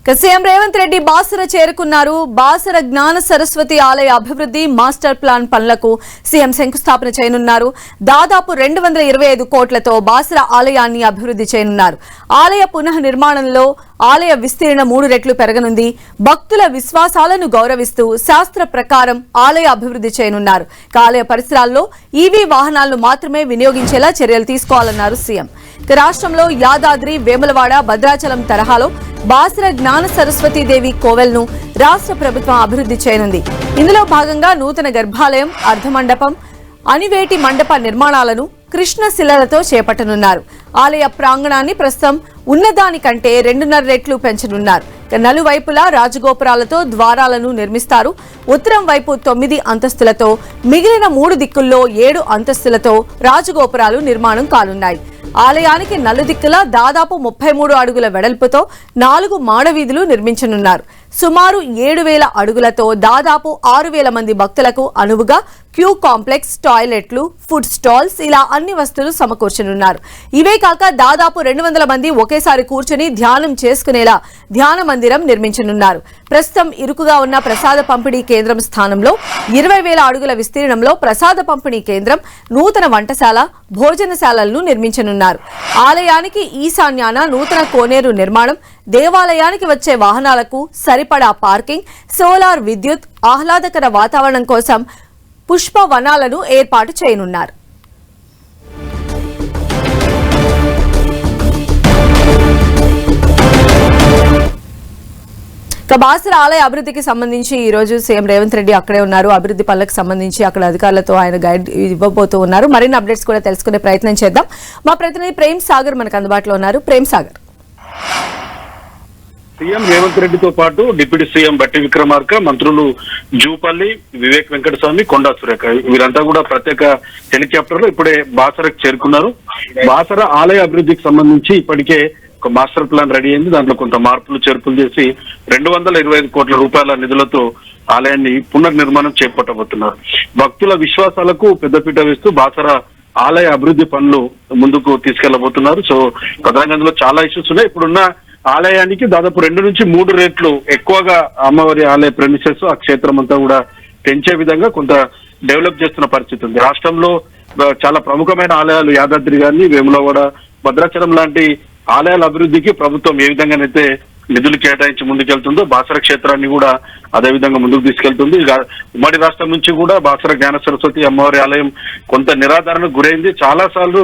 CM Revanth Reddy Basara చేరుకున్నారు. బాసర జ్ఞాన సరస్వతి ఆలయ అభివృద్ధి మాస్టర్ ప్లాన్ పనులకు సీఎం శంకుస్థాపన చేయనున్నారు. దాదాపు 225 కోట్లతో బాసర ఆలయాన్ని అభివృద్ధి చేయనున్నారు. ఆలయ పునః నిర్మాణంలో ఆలయ విస్తీర్ణ 3 రెట్లు పెరగనుంది. భక్తుల విశ్వాసాలను గౌరవిస్తూ శాస్త్ర ప్రకారం ఆలయ అభివృద్ధి చేయనున్నారు. ఆలయ పరిసరాల్లో ఈవీ వాహనాలను మాత్రమే వినియోగించేలా చర్యలు తీసుకోవాలన్నారు సీఎం. రాష్ట్రంలో యాదాద్రి, వేములవాడ, భద్రాచలం తరహాలో బాసర జ్ఞాన సరస్వతి దేవి కోవెల్ను రాష్ట్ర ప్రభుత్వం అభివృద్ధి చేయనుంది. ఇందులో భాగంగా నూతన గర్భాలయం, అర్ధమండపం, అనివేటి మండప నిర్మాణాలను కృష్ణశిలలతో చేపట్టనున్నారు. ఆలయ ప్రాంగణాన్ని ప్రస్తుతం ఉన్నదానికంటే 2.5 రెట్లు పెంచనున్నారు. నలువైపులా రాజగోపురాలతో ద్వారాలను నిర్మిస్తారు. ఉత్తరం వైపు 9 అంతస్తులతో, మిగిలిన 3 దిక్కుల్లో 7 అంతస్తులతో రాజగోపురాలు నిర్మాణం కానున్నాయి. ఆలయానికి నలుదిక్కులా దాదాపు 33 అడుగుల వెడల్పుతో 4 మాడవీధులు నిర్మించనున్నారు. సుమారు 7,000 అడుగులతో దాదాపు 6,000 మంది భక్తులకు అనువుగా క్యూ కాంప్లెక్స్, టాయిలెట్లు, ఫుడ్ స్టాల్స్ ఇలా అన్ని వస్తువులు సమకూర్చనున్నారు. ఇవే కాక దాదాపు 200 మంది ఒకేసారి కూర్చుని ధ్యానం చేసుకునేలా ధ్యాన మందిరం నిర్మించనున్నారు. ప్రస్తుతం ఇరుకుగా ఉన్న ప్రసాద పంపిణీ కేంద్రం స్థానంలో 20,000 అడుగుల విస్తీర్ణంలో ప్రసాద పంపిణీ కేంద్రం, నూతన వంటశాల, భోజనశాలలను నిర్మించనున్నారు. ఆలయానికి ఈశాన్యాన నూతన కోనేరు నిర్మాణం, దేవాలయానికి వచ్చే వాహనాలకు సరిపడా పార్కింగ్, సోలార్ విద్యుత్, ఆహ్లాదకర వాతావరణం కోసం పుష్ప వనాలను ఏర్పాటు చేయనున్నారు. బాసర ఆలయ అభివృద్ధికి సంబంధించి ఈ రోజు సీఎం రేవంత్ రెడ్డి అక్కడే ఉన్నారు. అభివృద్ధి పనులకు సంబంధించి అక్కడ అధికారులతో ఆయన గైడ్ ఇవ్వబోతూ ఉన్నారు. మరిన్ని అప్డేట్స్ కూడా తెలుసుకునే ప్రయత్నం చేద్దాం. మా ప్రతినిధి ప్రేమ్ సాగర్ మనకు అందుబాటులో ఉన్నారు. ప్రేమ్ సాగర్, సీఎం రేవంత్ రెడ్డితో పాటు డిప్యూటీ సీఎం బట్టి విక్రమార్క, మంత్రులు జూపల్లి, వివేక్ వెంకటస్వామి, కొండా సురేఖ వీరంతా కూడా ప్రత్యేక హెలికాప్టర్ లో ఇప్పుడే బాసరకు చేరుకున్నారు. బాసర ఆలయ అభివృద్ధికి సంబంధించి ఇప్పటికే ఒక మాస్టర్ ప్లాన్ రెడీ అయింది. దాంట్లో కొంత మార్పులు చేర్పులు చేసి 225 కోట్ల రూపాయల నిధులతో ఆలయాన్ని పునర్నిర్మాణం చేపట్టబోతున్నారు. భక్తుల విశ్వాసాలకు పెద్దపీట వేస్తూ బాసర ఆలయ అభివృద్ధి పనులు ముందుకు తీసుకెళ్లబోతున్నారు. సో ప్రధానంగా అందులో చాలా ఇష్యూస్ ఉన్నాయి. ఇప్పుడున్న ఆలయానికి దాదాపు 2 నుంచి 3 రెట్లు ఎక్కువగా అమ్మవారి ఆలయ ప్రెమిసెస్, ఆ క్షేత్రం అంతా కూడా పెంచే విధంగా కొంత డెవలప్ చేస్తున్న పరిస్థితి ఉంది. రాష్ట్రంలో చాలా ప్రముఖమైన ఆలయాలు యాదాద్రి గాని, వేములవాడ, భద్రాచలం లాంటి ఆలయాల అభివృద్ధికి ప్రభుత్వం ఏ విధంగానైతే నిధులు కేటాయించి ముందుకెళ్తుందో బాసర క్షేత్రాన్ని కూడా అదే విధంగా ముందుకు తీసుకెళ్తుంది. ఉమ్మడి రాష్ట్రం నుంచి కూడా బాసర జ్ఞాన సరస్వతి అమ్మవారి ఆలయం కొంత నిరాదరణకు గురైంది. చాలా సార్లు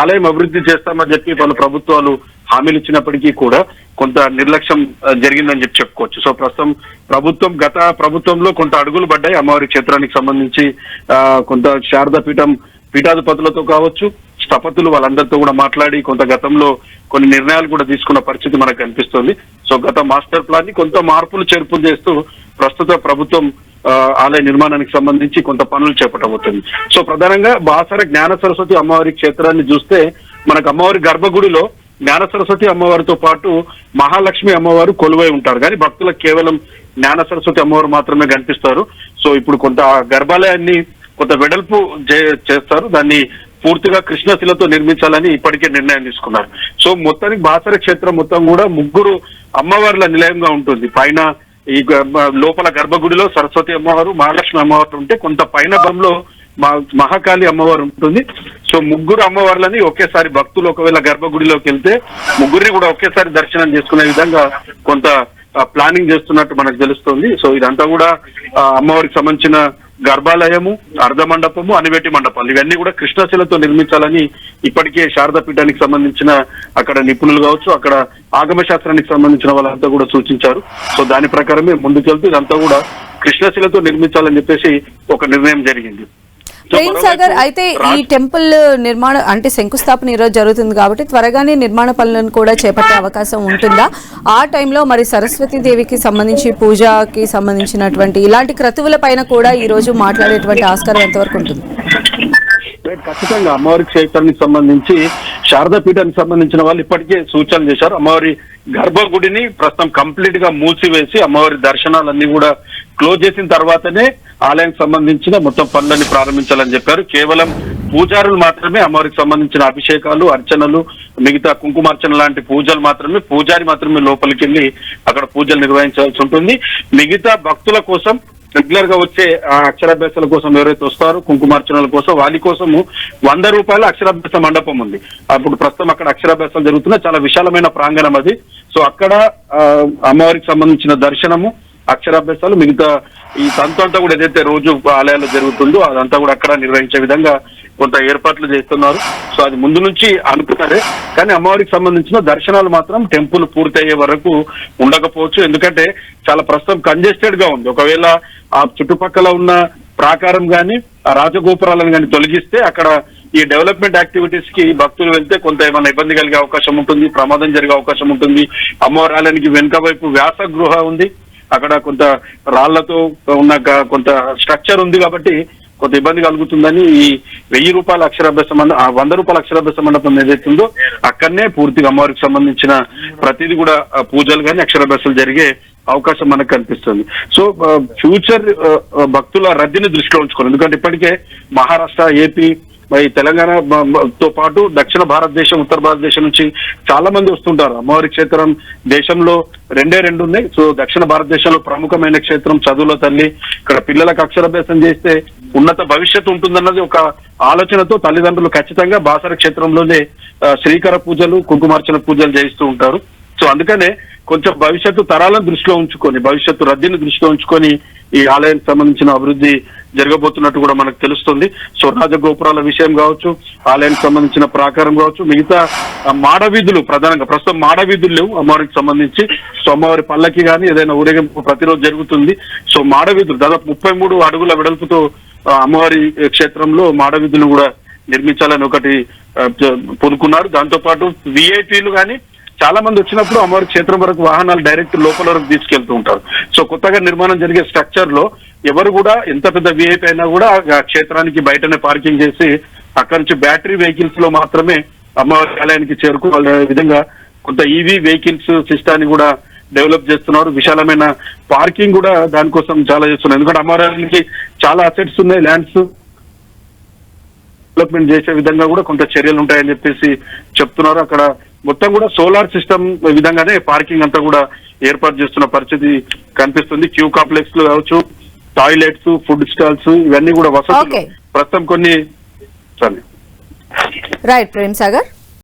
ఆలయం అభివృద్ధి చేస్తామని చెప్పి పలు ప్రభుత్వాలు హామీలు ఇచ్చినప్పటికీ కూడా కొంత నిర్లక్ష్యం జరిగిందని చెప్పి చెప్పుకోవచ్చు. సో ప్రస్తుతం గత ప్రభుత్వంలో కొంత అడుగులు పడ్డాయి అమ్మవారి క్షేత్రానికి సంబంధించి. కొంత శారదా పీఠాధిపతులతో కావచ్చు, స్థపతులు వాళ్ళందరితో కూడా మాట్లాడి కొంత గతంలో కొన్ని నిర్ణయాలు కూడా తీసుకున్న పరిస్థితి మనకు కనిపిస్తుంది. సో గత మాస్టర్ ప్లాన్ ని కొంత మార్పులు చేర్పులు చేస్తూ ప్రస్తుత ప్రభుత్వం ఆలయ నిర్మాణానికి సంబంధించి కొంత పనులు చేపట్టబోతుంది. సో ప్రధానంగా బాసర జ్ఞాన సరస్వతి అమ్మవారి క్షేత్రాన్ని చూస్తే మనకు అమ్మవారి గర్భగుడిలో జ్ఞాన సరస్వతి అమ్మవారితో పాటు మహాలక్ష్మి అమ్మవారు కొలువై ఉంటారు. కానీ భక్తులకు కేవలం జ్ఞాన సరస్వతి అమ్మవారు మాత్రమే కనిపిస్తారు. సో ఇప్పుడు కొంత గర్భాలయాన్ని కొంత వెడల్పు చేస్తారు. దాన్ని పూర్తిగా కృష్ణశిలతో నిర్మించాలని ఇప్పటికే నిర్ణయం తీసుకున్నారు. సో మొత్తానికి బాసర క్షేత్రం మొత్తం కూడా 3 అమ్మవార్ల నిలయంగా ఉంటుంది. పైన ఈ లోపల గర్భగుడిలో సరస్వతి అమ్మవారు, మహాలక్ష్మి అమ్మవారు ఉంటే కొంత పైన భాగంలో మహాకాళి అమ్మవారు ఉంటుంది. సో 3 అమ్మవార్లని ఒకేసారి భక్తులు ఒకవేళ గర్భగుడిలోకి వెళ్తే 3ని కూడా ఒకేసారి దర్శనం చేసుకునే విధంగా కొంత ప్లానింగ్ చేస్తున్నట్టు మనకు తెలుస్తుంది. సో ఇదంతా కూడా అమ్మవారికి సంబంధించిన గర్భాలయము, అర్ధమండపము, అనివేటి మండపాలు ఇవన్నీ కూడా కృష్ణశిలతో నిర్మించాలని ఇప్పటికే శారదా పీఠానికి సంబంధించిన అక్కడ నిపుణులు కావచ్చు, అక్కడ ఆగమ శాస్త్రానికి సంబంధించిన వాళ్ళంతా కూడా సూచించారు. సో దాని ప్రకారమే ముందుకెళ్తూ ఇదంతా కూడా కృష్ణశిలతో నిర్మించాలని చెప్పేసి ఒక నిర్ణయం జరిగింది. ప్రేమ్ సాగర్, అయితే ఈ టెంపుల్ నిర్మాణం అంటే శంకుస్థాపన ఈ రోజు జరుగుతుంది కాబట్టి త్వరగానే నిర్మాణ పనులను కూడా చేపట్టే అవకాశం ఉంటుందా? ఆ టైంలో మరి సరస్వతి దేవికి సంబంధించి పూజకి సంబంధించినటువంటి ఇలాంటి క్రతువుల పైన కూడా ఈ రోజు మాట్లాడేటువంటి ఆస్కారం ఎంతవరకు ఉంటుంది? ఖచ్చితంగా అమ్మవారి క్షేత్రానికి సంబంధించి శారదా పీఠానికి సంబంధించిన వాళ్ళు ఇప్పటికే సూచనలు చేశారు. అమ్మవారి గర్భగుడిని ప్రస్తుతం కంప్లీట్ గా మూసివేసి అమ్మవారి దర్శనాలన్నీ కూడా క్లోజ్ చేసిన తర్వాతనే ఆలయానికి సంబంధించిన మొత్తం పనులన్నీ ప్రారంభించాలని చెప్పారు. కేవలం పూజారులు మాత్రమే అమ్మవారికి సంబంధించిన అభిషేకాలు, అర్చనలు, మిగతా కుంకుమార్చన లాంటి పూజలు మాత్రమే, పూజారి మాత్రమే లోపలికి వెళ్ళి అక్కడ పూజలు నిర్వహించాల్సి ఉంటుంది. మిగతా భక్తుల కోసం రెగ్యులర్ గా వచ్చే అక్షరాభ్యాసాల కోసం ఎవరైతే వస్తారో కుంకుమార్చనల కోసం వాళ్ళ కోసము 100 రూపాయల అక్షరాభ్యాస మండపం ఉంది. అప్పుడు ప్రస్తుతం అక్కడ అక్షరాభ్యాసాలు జరుగుతున్నాయి. చాలా విశాలమైన ప్రాంగణం అది. సో అక్కడ అమ్మవారికి సంబంధించిన దర్శనము, అక్షరాభ్యాసాలు, మిగతా ఈ సంత అంతా కూడా ఏదైతే రోజు ఆలయాల్లో జరుగుతుందో అదంతా కూడా అక్కడ నిర్వహించే విధంగా కొంత ఏర్పాట్లు చేస్తున్నారు. సో అది ముందు నుంచి అనుకున్నారే, కానీ అమ్మవారికి సంబంధించిన దర్శనాలు మాత్రం టెంపుల్ పూర్తయ్యే వరకు ఉండకపోవచ్చు. ఎందుకంటే చాలా ప్రస్తుతం కంజెస్టెడ్ గా ఉంది. ఒకవేళ ఆ చుట్టుపక్కల ఉన్న ప్రాకారం గాని ఆ రాజగోపురాలను కానీ తొలగిస్తే అక్కడ ఈ డెవలప్మెంట్ యాక్టివిటీస్ కి భక్తులు వెళ్తే కొంత ఏమైనా ఇబ్బంది కలిగే అవకాశం ఉంటుంది, ప్రమాదం జరిగే అవకాశం ఉంటుంది. అమ్మవారి ఆలయానికి వెనుక వైపు వ్యాస గృహ ఉంది, అక్కడ కొంత రాళ్లతో ఉన్న కొంత స్ట్రక్చర్ ఉంది కాబట్టి కొంత ఇబ్బంది కలుగుతుందని ఈ 1000 రూపాయల అక్షరాభ్యాస మండపం, 100 రూపాయల అక్షరాభ్యాస మండపం ఏదైతుందో అక్కడనే పూర్తిగా అమ్మవారికి సంబంధించిన ప్రతిదీ కూడా పూజలు కానీ అక్షరాభ్యాసాలు జరిగే అవకాశం మనకు కనిపిస్తుంది. సో ఫ్యూచర్ భక్తుల రద్దీని దృష్టిలో ఉంచుకోవాలి. ఎందుకంటే ఇప్పటికే మహారాష్ట్ర, ఏపీ, మరి తెలంగాణ తో పాటు దక్షిణ భారతదేశం, ఉత్తర భారతదేశం నుంచి చాలా మంది వస్తుంటారు. అమ్మవారి క్షేత్రం దేశంలో 2 ఉన్నాయి. సో దక్షిణ భారతదేశంలో ప్రముఖమైన క్షేత్రం, చదువుల తల్లి. ఇక్కడ పిల్లలకు అక్షరాభ్యాసం చేస్తే ఉన్నత భవిష్యత్తు ఉంటుందన్నది ఒక ఆలోచనతో తల్లిదండ్రులు ఖచ్చితంగా బాసర క్షేత్రంలోనే శ్రీకర పూజలు, కుంకుమార్చన పూజలు చేయిస్తూ ఉంటారు. సో అందుకనే కొంచెం భవిష్యత్తు తరాలను దృష్టిలో ఉంచుకొని, భవిష్యత్తు రద్దీని దృష్టిలో ఉంచుకొని ఈ ఆలయానికి సంబంధించిన అభివృద్ధి జరగబోతున్నట్టు కూడా మనకు తెలుస్తుంది. సో రాజగోపురాల విషయం కావచ్చు, ఆలయానికి సంబంధించిన ప్రాకారం కావచ్చు, మిగతా మాడవీధులు, ప్రధానంగా ప్రస్తుతం మాడవీధులు లేవు అమ్మవారికి సంబంధించి. సో అమ్మవారి పల్లకి కానీ ఏదైనా ఊరేగింపు ప్రతిరోజు జరుగుతుంది. సో మాడవీధులు దాదాపు 33 అడుగుల వెడల్పుతో అమ్మవారి క్షేత్రంలో మాడవీధులు కూడా నిర్మించాలని ఒకటి పూనుకున్నారు. దాంతో పాటు విఐపీలు కానీ చాలా మంది వచ్చినప్పుడు అమ్మవారి క్షేత్రం వరకు వాహనాలు డైరెక్ట్ లోపల వరకు తీసుకెళ్తూ ఉంటారు. సో కొత్తగా నిర్మాణం జరిగే స్ట్రక్చర్ లో ఎవరు కూడా ఎంత పెద్ద విఐపీ అయినా కూడా ఆ క్షేత్రానికి బయటనే పార్కింగ్ చేసి అక్కడి నుంచి బ్యాటరీ వెహికల్స్ లో మాత్రమే అమ్మవారి ఆలయానికి చేరుకోవాలనే విధంగా కొంత ఈవీ వెహికల్స్ సిస్టాన్ని కూడా డెవలప్ చేస్తున్నారు. విశాలమైన పార్కింగ్ కూడా దానికోసం చాలా చేస్తున్నారు. ఎందుకంటే అమ్మవారికి చాలా అసెట్స్ ఉన్నాయి, ల్యాండ్స్ డెవలప్మెంట్ చేసే విధంగా కూడా కొంత చర్యలు ఉంటాయని చెప్పేసి చెప్తున్నారు. అక్కడ మొత్తం కూడా సోలార్ సిస్టమ్ విధంగానే పార్కింగ్ అంతా కూడా ఏర్పాటు చేస్తున్న పరిస్థితి కనిపిస్తుంది. క్యూ కాంప్లెక్స్ లో కావచ్చు, టాయిలెట్స్, ఫుడ్ స్టాల్స్, ఇవన్నీ కూడా వసతులు ప్రస్తుతం కొన్ని. రైట్ ప్రేమ్ సాగర్.